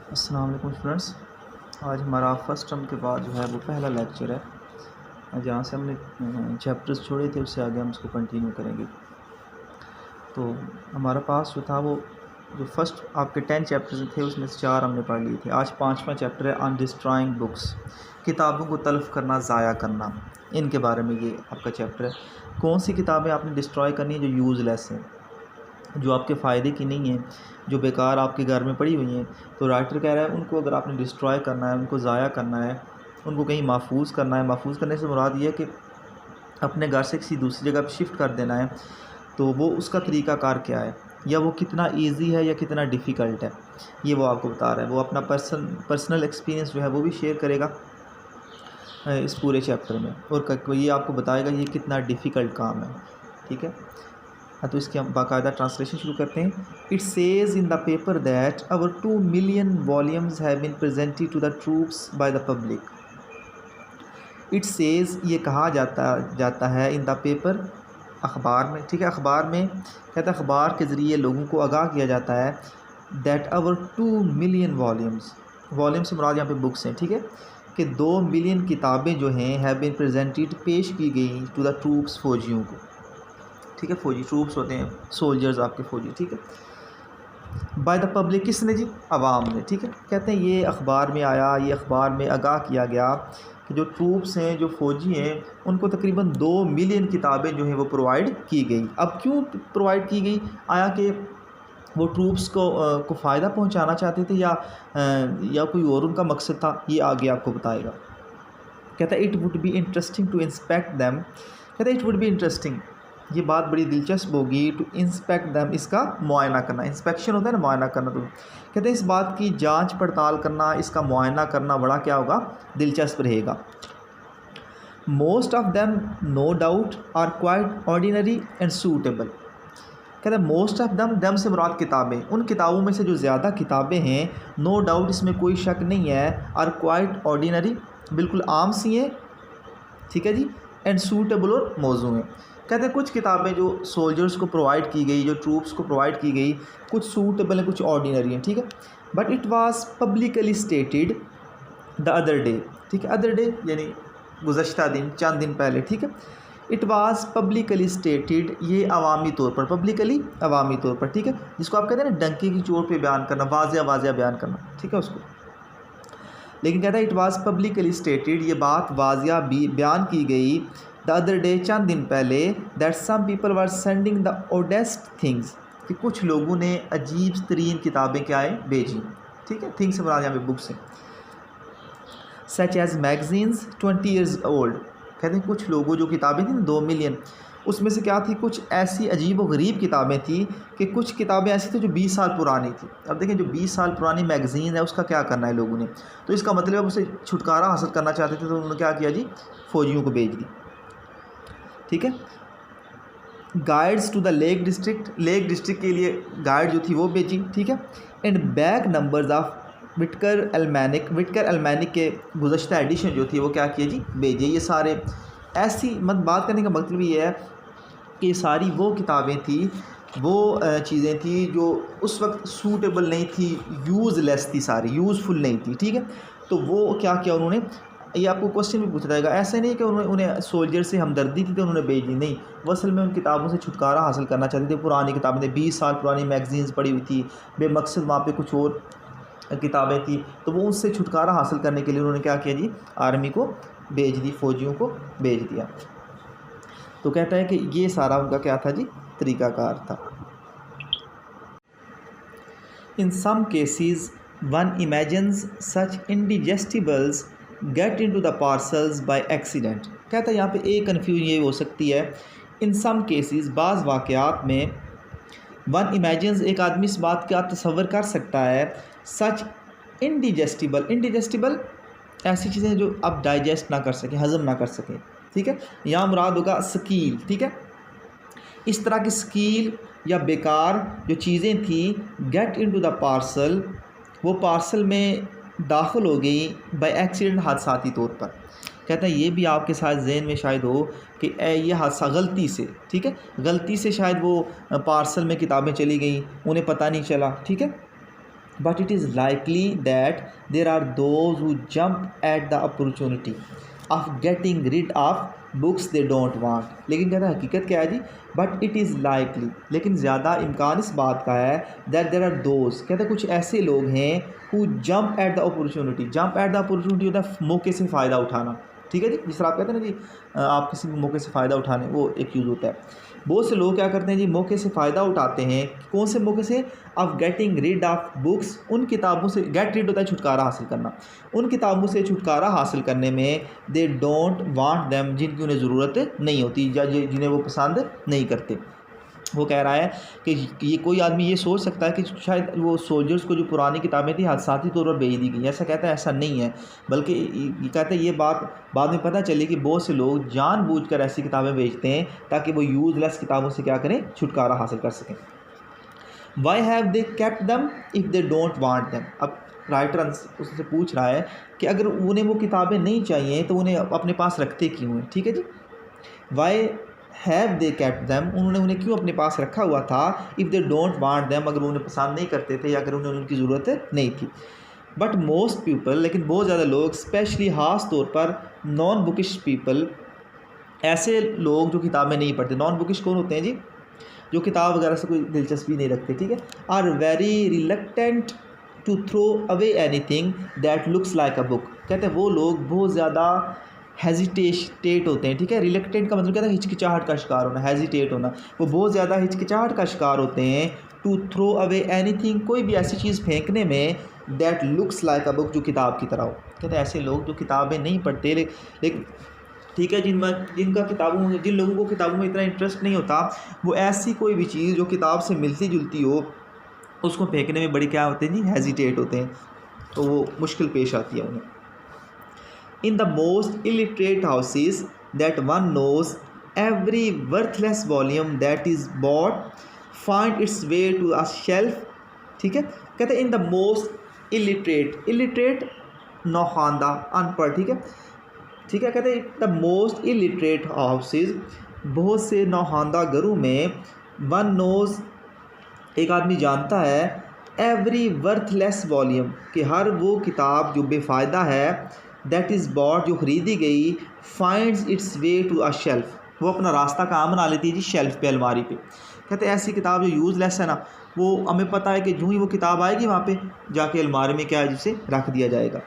अस्सलाम वालेकुम स्टूडेंट्स। आज हमारा फर्स्ट टर्म के बाद जो है वो पहला लेक्चर है, जहाँ से हमने चैप्टर्स छोड़े थे उससे आगे हम उसको कंटिन्यू करेंगे। तो हमारा पास जो था वो जो फर्स्ट आपके 10 चैप्टर्स थे उसमें से 4 हमने पढ़ लिए थे। आज 5वां चैप्टर है ऑन डिस्ट्रॉइंग बुक्स, किताबों को तल्फ़ करना, ज़ाया करना, इनके बारे में ये आपका चैप्टर है। कौन सी किताबें आपने डिस्ट्रॉय करनी है जो यूज़लेस हैं, जो आपके फ़ायदे की नहीं है, जो बेकार आपके घर में पड़ी हुई हैं। तो राइटर कह रहा है उनको अगर आपने डिस्ट्रॉय करना है, उनको ज़ाया करना है, उनको कहीं महफूज करना है। महफूज करने से मुराद ये है कि अपने घर से किसी दूसरी जगह पर शिफ्ट कर देना है। तो वो उसका तरीक़ाकार क्या है, या वो कितना ईजी है या कितना डिफ़िकल्ट है, ये वो आपको बता रहा है। वो अपना पर्सनल एक्सपीरियंस जो है वो भी शेयर करेगा इस पूरे चैप्टर में, और ये आपको बताएगा ये कितना डिफ़िकल्ट काम है। ठीक है, हाँ, तो इसकी हम बाकायदा ट्रांसलेशन शुरू करते हैं। It says in the paper that our 2 million volumes have been presented to the troops by the public. It says ये कहा जाता है इन द पेपर, अखबार में। ठीक है, अखबार में कहता है अखबार के ज़रिए लोगों को आगाह किया जाता है that our 2 million volumes, volume से मुराद यहाँ पे बुक्स हैं। ठीक है, कि 2 मिलियन किताबें जो हैं हैव बीन प्रेजेंटेड, पेश की गई टू द ट्रूप्स, फ़ौजियों को। ठीक है, फ़ौजी ट्रूप्स होते हैं, सोल्जर्स आपके फ़ौजी। ठीक है, बाय द पब्लिक, किसने जी? आवाम ने। ठीक है, कहते हैं ये अखबार में आया, ये अखबार में आगाह किया गया कि जो ट्रूप्स हैं, जो फ़ौजी हैं, उनको तकरीबन 2 मिलियन किताबें जो हैं वो प्रोवाइड की गई। अब क्यों प्रोवाइड की गई? आया कि वो ट्रूप्स को फ़ायदा पहुंचाना चाहते थे, या कोई और उनका मकसद था, ये आगे आपको बताएगा। कहता है it would be interesting to inspect them. कहता है इट वुड बी इंटरेस्टिंग, ये बात बड़ी दिलचस्प होगी, टू इंस्पेक्ट दैम, इसका मुआयना करना। इंस्पेक्शन होता है ना, मुआयना करना। तो कहते हैं इस बात की जांच पड़ताल करना, इसका मुआयना करना बड़ा क्या होगा, दिलचस्प रहेगा। Most of them no doubt are quite ordinary and suitable. कहते हैं मोस्ट ऑफ दम से मुराद किताबें, उन किताबों में से जो ज़्यादा किताबें हैं, नो डाउट, इसमें कोई शक नहीं है, आर क्वाइट ऑर्डिनरी, बिल्कुल आम सी हैं। ठीक है जी, एंड सूटेबल, और मौजू हैं। कहते हैं कुछ किताबें जो सोल्जर्स को प्रोवाइड की गई, जो ट्रूप्स को प्रोवाइड की गई, कुछ सूटेबल हैं, कुछ ऑर्डिनरी हैं। ठीक है, but it was publicly stated the other day. ठीक है, अदर डे यानी गुज़श्ता दिन, चंद दिन पहले। ठीक है, इट वाज पब्लिकली स्टेटेड, ये अवामी तौर पर, पब्लिकली अवामी तौर पर। ठीक है, जिसको आप कहते हैं ना डंके की चोट पे बयान करना, वाज़िया बयान करना। ठीक है, उसको। लेकिन कहता है इट वाज पब्लिकली स्टेटेड, ये बात वाज़िया बयान की गई, द अदर डे, चंद दिन पहले, that some people were sending the oddest things, कि कुछ लोगों ने अजीब तरीन किताबें क्या है भेजी। ठीक है, थिंग्स से मुराद यहाँ पे बुक्स हैं। Such as magazines 20 years old. कहते हैं कुछ लोगों, जो किताबें थी ना 2 मिलियन, उसमें से क्या थी, कुछ ऐसी अजीब व गरीब किताबें थी कि कुछ किताबें ऐसी थी जो 20 साल पुरानी थी। अब देखें, जो 20 साल पुरानी मैगज़ीन है उसका क्या करना है लोगों ने, तो इसका मतलब है उससे छुटकारा हासिल करना चाहते थे, तो उन्होंने क्या किया जी, फ़ौजियों को भेज दी। ठीक है, guides to the lake district के लिए गाइड जो थी वो भेजी। ठीक है, and back numbers of Whitaker almanac के गुज़श्ता एडिशन जो थी वो क्या किए जी, भेजे। ये सारे ऐसी बात करने का मतलब ये है कि सारी वो किताबें थी, वो चीज़ें थी जो उस वक्त सूटेबल नहीं थी, यूज़लेस थी, सारी यूज़फुल नहीं थी। ठीक है, तो वो क्या किया उन्होंने, ये आपको क्वेश्चन भी पूछा जाएगा। ऐसे नहीं कि उन्हें सोल्जर से हमदर्दी थी तो उन्होंने भेज दी, नहीं, वो असल में उन किताबों से छुटकारा हासिल करना चाहते थे। पुरानी किताबें थी, 20 साल पुरानी मैगजीन्स पड़ी हुई थी, बेमकसद वहाँ पे कुछ और किताबें थी, तो वो उससे छुटकारा हासिल करने के लिए उन्होंने क्या किया जी, आर्मी को भेज दी, फ़ौजियों को भेज दिया। तो कहता है कि ये सारा उनका क्या था जी, तरीक़ाकार था। In some cases one imagines such indigestibles get into the parcels by accident. कहता है यहाँ पे एक कन्फ्यूजन ये हो सकती है, इन सम केसेस, बाज़ वाक़यात में, वन इमेजिन्स, एक आदमी इस बात का तसव्वुर कर सकता है, सच इंडिजेस्टिबल ऐसी चीज़ें जो आप डाइजेस्ट ना कर सकें, हज़म ना कर सकें। ठीक है, यहाँ मुराद होगा स्कील। ठीक है, इस तरह की स्कील या बेकार जो चीज़ें थी, गेट इनटू द पार्सल, वो पार्सल में दाखिल हो गई बाय एक्सीडेंट, हादसाती तौर पर। कहते हैं ये भी आपके साथ जहन में शायद हो कि ये हादसा गलती से, ठीक है, गलती से शायद वो पार्सल में किताबें चली गई, उन्हें पता नहीं चला। ठीक है, but it is likely that there are those who jump at the opportunity of getting rid of books they don't want। लेकिन कहता है हकीकत क्या है जी, बट इट इज़ लाइकली, लेकिन ज़्यादा इम्कान इस बात का है दैट देर आर दोज, कहते हैं कुछ ऐसे लोग हैं who jump at the opportunity. Jump at the opportunity होता है मौके से फ़ायदा उठाना, ठीक है जी, जिस तरह आप कहते हैं ना जी आप किसी मौके से फ़ायदा उठाने, वो एक यूज़ होता है। बहुत से लोग क्या करते हैं जी, मौके से फ़ायदा उठाते हैं। कौन से मौके से? Of getting rid of books, उन किताबों से, गेट रिड होता है छुटकारा हासिल करना, उन किताबों से छुटकारा हासिल करने में दे डोंट वांट देम, जिनकी उन्हें ज़रूरत नहीं होती या जिन्हें वो पसंद नहीं करते। वो कह रहा है कि ये कोई आदमी ये सोच सकता है कि शायद वो सोल्जर्स को जो पुरानी किताबें थी हादसाती तौर पर बेच दी गई, ऐसा कहता है, ऐसा नहीं है, बल्कि ये कहते हैं ये बात बाद में पता चली कि बहुत से लोग जानबूझकर ऐसी किताबें बेचते हैं ताकि वो यूज़लेस किताबों से क्या करें, छुटकारा हासिल कर सकें। वाई हैव दे केप्ट दम इफ़ दे डोंट वांट दम। अब राइटर उससे पूछ रहा है कि अगर उन्हें वो किताबें नहीं चाहिए तो उन्हें अपने पास रखते क्यों हैं, ठीक है जी। Why have they kept them, उन्होंने उन्हें क्यों अपने पास रखा हुआ था, if they don't want them, अगर उन्हें पसंद नहीं करते थे या अगर उन्हें उनकी ज़रूरत नहीं थी। बट मोस्ट पीपल, लेकिन बहुत ज़्यादा लोग, स्पेशली ख़ास तौर पर नॉन बुकिश पीपल, ऐसे लोग जो किताबें नहीं पढ़ते। नॉन बुकिश कौन होते हैं जी? जो किताब वगैरह से कोई दिलचस्पी नहीं रखते, ठीक है। Are very reluctant to throw away anything that looks like a book, कहते हैं वो लोग बहुत ज़्यादा हेजिटेट होते हैं, ठीक है। रिलक्टेंट का मतलब कहता है हिचकिचाहट का शिकार होना, हेजिटेट होना, वो बहुत ज़्यादा हिचकिचाहट का शिकार होते हैं। टू थ्रो अवे एनीथिंग, कोई भी ऐसी चीज़ फेंकने में, that looks like a book, जो किताब की तरह हो। कहते हैं ऐसे लोग जो किताबें नहीं पढ़ते, लेकिन ठीक है, जिनका किताबों में, जिन लोगों को किताबों में इतना इंटरेस्ट नहीं होता, वो ऐसी कोई भी चीज़ जो किताब से मिलती जुलती हो उसको फेंकने में बड़ी क्या होते हैं जी, हेजिटेट होते हैं, तो वो मुश्किल पेश आती है उन्हें। In the most illiterate houses that one knows, every worthless volume that is bought find its way to a shelf, ठीक है। कहते हैं इन द मोस्ट इलिटरेट नौखानदा, अनपढ़, ठीक है, ठीक है। कहते हैं द मोस्ट इलिटरेट हाउसेज, बहुत से नौखानदा घरों में, वन नोज, एक आदमी जानता है, एवरी वर्थलेस वॉल्यूम, कि हर वो किताब जो बेफ़ायदा है, दैट इज़ बॉट, जो ख़रीदी गई, finds its way to a shelf, वो अपना रास्ता कहाँ बना लेती है जी, शेल्फ पे, अलमारी पे। कहते हैं ऐसी किताब जो यूज़लेस है ना, वो हमें पता है कि जो ही वो किताब आएगी वहाँ पे जाके अलमारी में क्या है, जिसे रख दिया जाएगा,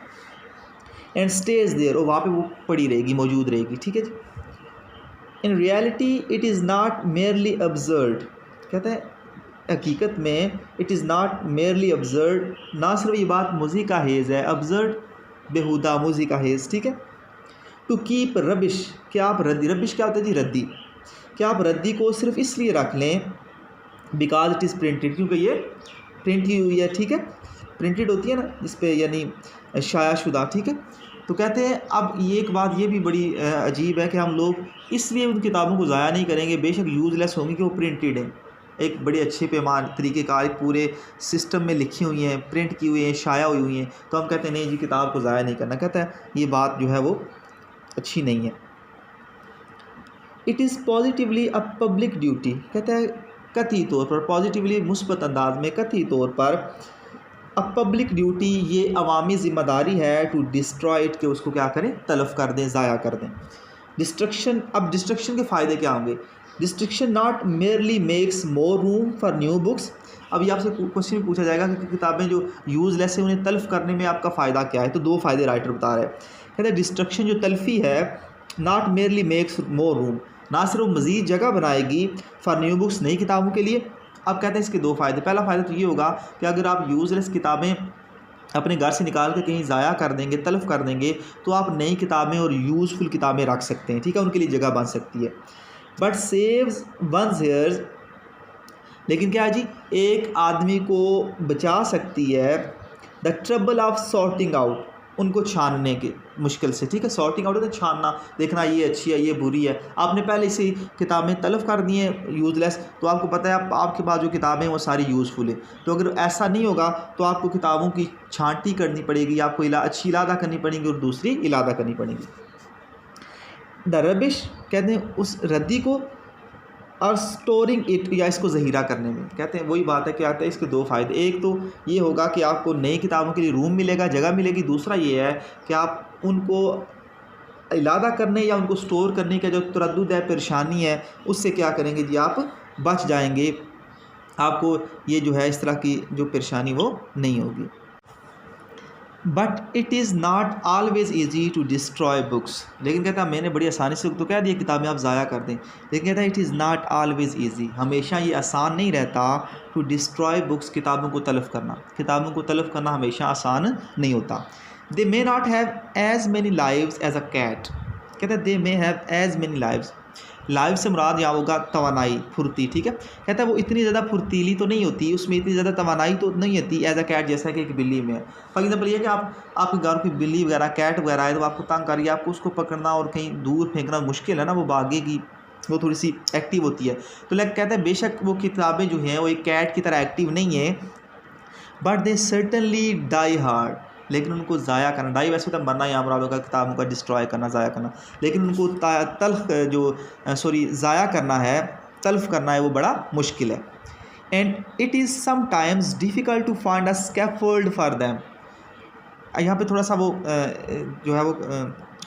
एंड स्टेज देयर, और वहाँ पे वो पड़ी रहेगी, मौजूद रहेगी, ठीक है जी। In reality it is not merely absurd, कहते हैं हकीकत में it is not merely absurd, ना सिर्फ ये बात मुज़ी का हेज़ है, अब्जर्ड बेहुदा, मुज़ी का हेज़, ठीक है। टू कीप रबिश, क्या आप रद्दी, रबिश क्या होता है जी, रद्दी, क्या आप रद्दी को सिर्फ इसलिए रख लें, बिकॉज इट इज़ प्रिंटेड, क्योंकि ये प्रिंट की हुई है, ठीक है, प्रिंटेड होती है ना जिस पे, यानी शायाशुदा, ठीक है। तो कहते हैं अब ये एक बात ये भी बड़ी अजीब है कि हम लोग इसलिए उन किताबों को ज़ाया नहीं करेंगे, बेशक यूज़लेस होंगी कि वो प्रिंटेड हैं, एक बड़े अच्छे पैमान तरीक़ेकार पूरे सिस्टम में लिखी हुई हैं, प्रिंट की हुई हैं, शाया हुई हैं, तो हम कहते हैं नहीं जी किताब को ज़ाया नहीं करना। कहता है ये बात जो है वो अच्छी नहीं है। It is positively a public duty, कहता है कतई तौर पर, पॉजिटिवली मुस्बत अंदाज में, कतई तौर पर, अ पब्लिक ड्यूटी, ये अवामी ज़िम्मेदारी है, टू डिस्ट्रॉय इट, के उसको क्या करें, तलफ़ कर दें, ज़ाया कर दें। डिस्ट्रक्शन, अब डिस्ट्रक्शन के फ़ायदे क्या होंगे? Destruction not merely makes more room for new books, अब ये आपसे क्वेश्चन पूछा जाएगा कि किताबें जो यूज़लेस है उन्हें तल्फ़ करने में आपका फ़ायदा क्या है, तो दो फ़ायदे राइटर बता रहे हैं। कहते हैं डिस्ट्रक्शन जो तल्फ़ी है, not merely makes more room, ना सिर्फ मज़ीद जगह बनाएगी, फॉर न्यू बुक्स, नई किताबों के लिए। अब कहते हैं इसके दो फ़ायदे, पहला फ़ायदा तो ये होगा कि अगर आप यूज़लेस किताबें अपने घर से निकाल कर कहीं ज़ाया कर देंगे, तलफ़ कर देंगे, तो आप नई किताबें और यूज़फुल किताबें रख सकते हैं, ठीक है, उनके लिए जगह बन सकती है। बट सेव्स वंस हेयर्स, लेकिन क्या है जी, एक आदमी को बचा सकती है the trouble of sorting out, उनको छानने के मुश्किल से, ठीक है। सॉर्टिंग आउट होता है छानना, देखना ये अच्छी है, ये बुरी है। आपने पहले से किताबें तलफ़ कर दी हैं यूज़लेस, तो आपको पता है आपके पास जो किताबें हैं वो सारी यूज़फुल है। तो अगर ऐसा नहीं होगा तो आपको किताबों की छांटी करनी पड़ेगी, आपको अच्छी इलादा करनी पड़ेगी और दूसरी इलादा करनी पड़ेगी। द रबिश, कहते हैं उस रद्दी को, और स्टोरिंग इट, या इसको ज़हीरा करने में। कहते हैं वही बात है कि आते हैं इसके दो फ़ायदे। एक तो ये होगा कि आपको नई किताबों के लिए रूम मिलेगा, जगह मिलेगी। दूसरा ये है कि आप उनको इलादा करने या उनको स्टोर करने का जो तरद्दुद है, परेशानी है, उससे क्या करेंगे जी, आप बच जाएंगे। आपको ये जो है इस तरह की जो परेशानी वो नहीं होगी। But it is not always easy to destroy books. लेकिन कहता है मैंने बड़ी आसानी से तो कह दिया किताबें आप ज़ाया कर दें, लेकिन कहता है it is not always easy, हमेशा ये आसान नहीं रहता टू डिस्ट्रॉय बुक्स, किताबों को तलफ़ करना। किताबों को तलफ़ करना हमेशा आसान नहीं होता। They may not have as many lives as a cat. कहते हैं they may have as many lives. Live से मुराद यहाँ होगा तवानाई, फुर्ती, ठीक है। कहता है वो इतनी ज़्यादा फुर्तीली तो नहीं होती, उसमें इतनी ज़्यादा तवानाई तो नहीं होती एज अ कैट, जैसा कि एक बिल्ली में है। फॉर एग्जाम्पल ये कि आपके घर की बिल्ली वगैरह, कैट वगैरह है, तो आपको तंग कर रही है, आपको उसको पकड़ना और कहीं दूर फेंकना मुश्किल है ना, वो भागेगी, वो थोड़ी सी एक्टिव होती है। तो लाइक कहता है बेशक वो किताबें जो हैं वो एक कैट की तरह एक्टिव नहीं है, but they certainly die hard, लेकिन उनको ज़ाया करना, डाई वैसे तो मरना, यहाँ मुराद होगा किताबों का डिस्ट्रॉय करना, ज़ाया करना, लेकिन उनको ज़ाया करना है, तल्फ करना है, वो बड़ा मुश्किल है। And it is sometimes difficult to find a scaffold for them. यहाँ पे थोड़ा सा वो जो है वो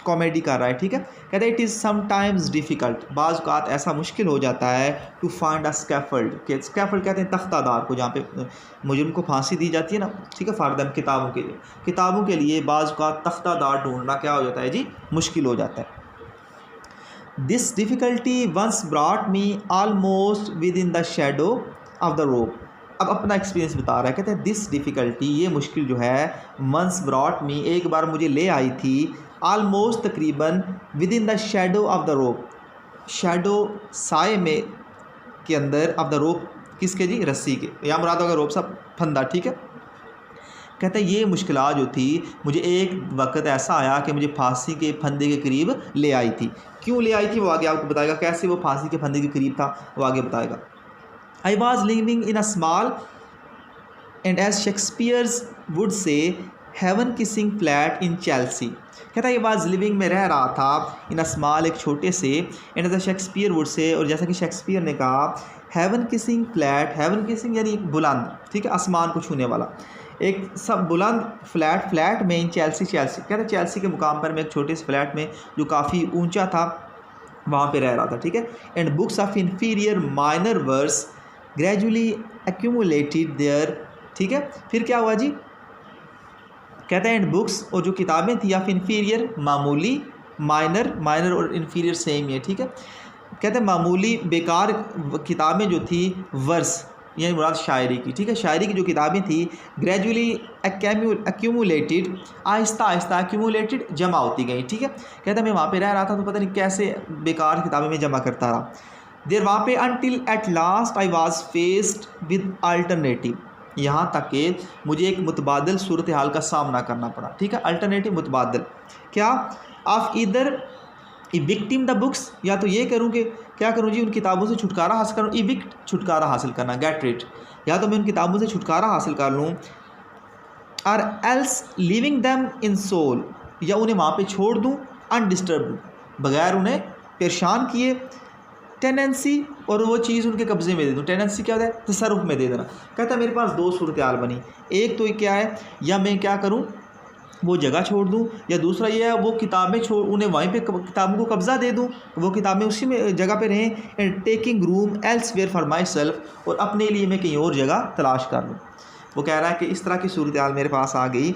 कॉमेडी कर रहा है, ठीक है। कहते हैं इट इज़ समटाइम्स डिफ़िकल्ट, बाज़ औक़ात ऐसा मुश्किल हो जाता है टू फाइंड अ स्कैफोल्ड, के स्कैफोल्ड कहते हैं तख्तादार को, जहाँ पे मुजरिम को फांसी दी जाती है ना, ठीक है, फॉर देम, किताबों के लिए। किताबों के लिए बाज़ औक़ात तख्तादार ढूंढना क्या हो जाता है जी, मुश्किल हो जाता है। This difficulty once brought me almost within the shadow of the rope. अब अपना एक्सपीरियंस बता रहा है, कहते हैं दिस डिफ़िकल्टी, ये मुश्किल जो है, वंस ब्रॉट मी, एक बार मुझे ले आई थी, ऑलमोस्ट तकरीबन, with in the shadow of the rope, shadow साए में के अंदर, ऑफ द रोप किसके जी, रस्सी के, या मुराद होगा रोप सा फंदा, ठीक है। कहते हैं ये मुश्किलात जो थी, मुझे एक वक्त ऐसा आया कि मुझे फांसी के फंदे के करीब ले आई थी। क्यों ले आई थी वो आगे आपको बताएगा, कैसे वो फांसी के फंदे के करीब था वो आगे बताएगा। I was living in a small and as Shakespeare's would say heaven kissing flat in Chelsea। कहता है ये was living में रह रहा था in a small, एक छोटे से, and as Shakespeare would say, और जैसा कि शेक्सपियर ने कहा, heaven kissing flat, heaven kissing यानी बुलंद, ठीक है, आसमान को छूने वाला, एक सब बुलंद फ्लैट में इन चेल्सी, कहते हैं चेल्सी के मुकाम पर मैं एक छोटे से फ्लैट में जो काफ़ी ऊंचा था वहाँ पे रह रहा था, ठीक है। And books of inferior minor verse gradually accumulated there, ठीक है। फिर क्या हुआ जी, कहते हैं एंड बुक्स, और जो किताबें थी ऑफ इन्फीरियर, मामूली, माइनर और इन्फीरियर सेम ही है, ठीक है। कहते हैं मामूली बेकार किताबें जो थी, वर्स यानी मुराद शायरी की, ठीक है, शायरी की जो किताबें थी, gradually accumulated, Aahista Aahista accumulated, जमा होती गई, ठीक है। कहते हैं मैं वहाँ पे रह रहा था तो पता नहीं कैसे बेकार किताबें मैं जमा करता रहा, देर वहाँ पे, until at last I was faced with alternative, यहाँ तक कि मुझे एक मुतबादल सूरत हाल का सामना करना पड़ा, ठीक है। अल्टरनेटिव, मुतबादल, क्या, ऑफ इधर इविक्टिंग द बुक्स, या तो ये करूँ कि क्या करूँ जी, उन किताबों से छुटकारा हासिल करूँ, इविक्ट छुटकारा हासिल करना, गेट रिड, या तो मैं उन किताबों से छुटकारा हासिल कर लूँ, और else living them in soul, या उन्हें वहाँ पे छोड़ दूँ अनडिस्टर्ब, बगैर उन्हें परेशान किए, टेनेंसी, और वो चीज़ उनके कब्ज़े में दे दूँ। टेनेंसी क्या होता है, तसर्रुफ में दे देना। कहता है मेरे पास दो सूरत हाल बनी, एक तो क्या है, या मैं क्या करूँ, वो जगह छोड़ दूँ, या दूसरा ये है वो किताबें छोड़, उन्हें वहीं पे किताबों को कब्ज़ा दे दूँ, वो किताबें उसी में जगह पे रहें, and taking room elsewhere for my self, और अपने लिए मैं कहीं और जगह तलाश कर लूँ। वो कह रहा है कि इस तरह की सूरत हाल मेरे पास आ गई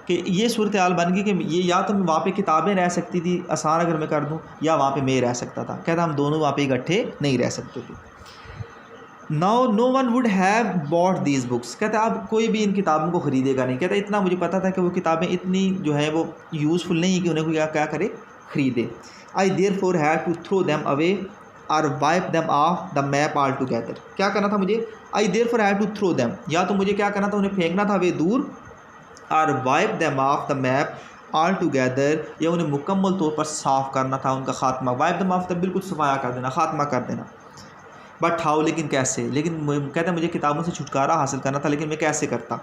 कि ये सूरत हाल बन गई कि ये या तो वहाँ पे किताबें रह सकती थी आसान अगर मैं कर दूँ, या वहाँ पे मैं रह सकता था। कहता हम दोनों वहाँ पे इकट्ठे नहीं रह सकते थे। Now no one would have bought these books, कहता है अब कोई भी इन किताबों को ख़रीदेगा नहीं। कहता इतना मुझे पता था कि वो किताबें इतनी जो है वो यूज़फुल नहीं है कि उन्हें कोई क्या करे, ख़रीदे। I therefore had to throw them away और wipe them off the map altogether. क्या करना था मुझे, I therefore had to throw them, या तो मुझे क्या करना था, उन्हें फेंकना था वे दूर, और wipe them off the map all together, या उन्हें मुकम्मल तौर पर साफ़ करना था, उनका ख़ात्मा, वाइप देम ऑफ द बिल्कुल सफाया कर देना, ख़ात्मा कर देना। बट हाउ, लेकिन कैसे, लेकिन कहता है मुझे किताबों से छुटकारा हासिल करना था, लेकिन मैं कैसे करता।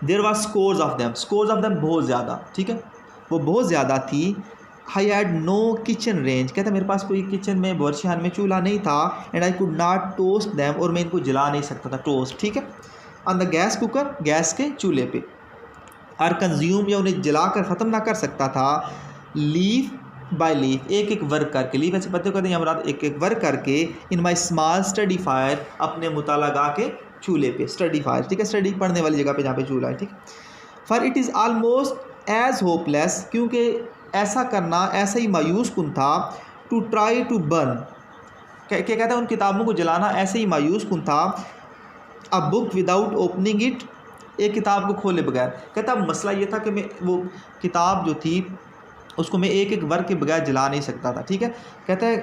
There was scores of them, scores of them बहुत ज़्यादा, ठीक है, वो बहुत ज़्यादा थी। I had no kitchen range, कहता मेरे पास कोई किचन में बावर्चीखाने में चूल्हा नहीं था, and I could not toast them, और मैं इनको जला नहीं सकता था, टोस्ट, ठीक है, on the gas cooker, gas के चूल्हे पे, और कंज्यूम, या उन्हें जलाकर ख़त्म ना कर सकता था, लीफ बाय लीफ, एक एक वर्क करके, लीफ ऐसे पत्ते कहते हैं, यहाँ एक एक वर्क करके, इन माई स्मॉल स्टडी फायर, अपने मुतालगा के चूल्हे पे, स्टडी फायर, ठीक है, स्टडी पढ़ने वाली जगह पे जहाँ पे चूल्हा है, ठीक, for it is almost as hopeless, क्योंकि ऐसा करना ऐसा ही मायूस कुन था, टू ट्राई टू बर्न, क्या कहता है, उन किताबों को जलाना ऐसे ही मायूस कुन था, a book without opening it, एक किताब को खोले बगैर, कहता मसला ये था कि मैं वो किताब जो थी उसको मैं एक एक वर्ग के बगैर जला नहीं सकता था, ठीक है, कहता है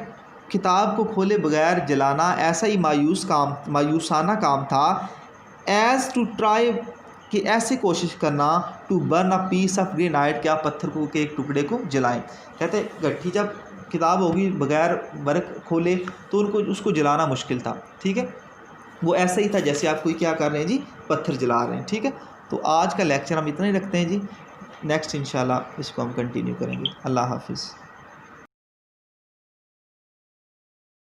किताब को खोले बगैर जलाना ऐसा ही मायूसाना काम था, एज़ टू ट्राई, कि ऐसे कोशिश करना, to burn a piece of granite, क्या पत्थर को के एक टुकड़े को जलाएं, कहते गट्ठी जब किताब होगी बगैर वर्क खोले तो उनको उसको जलाना मुश्किल था, ठीक है, वो ऐसा ही था जैसे आप कोई क्या कर रहे हैं जी, पत्थर जला रहे हैं, ठीक है। तो आज का लेक्चर हम इतना ही रखते हैं जी, नेक्स्ट इंशाल्लाह इसको हम कंटिन्यू करेंगे। अल्लाह हाफिज़।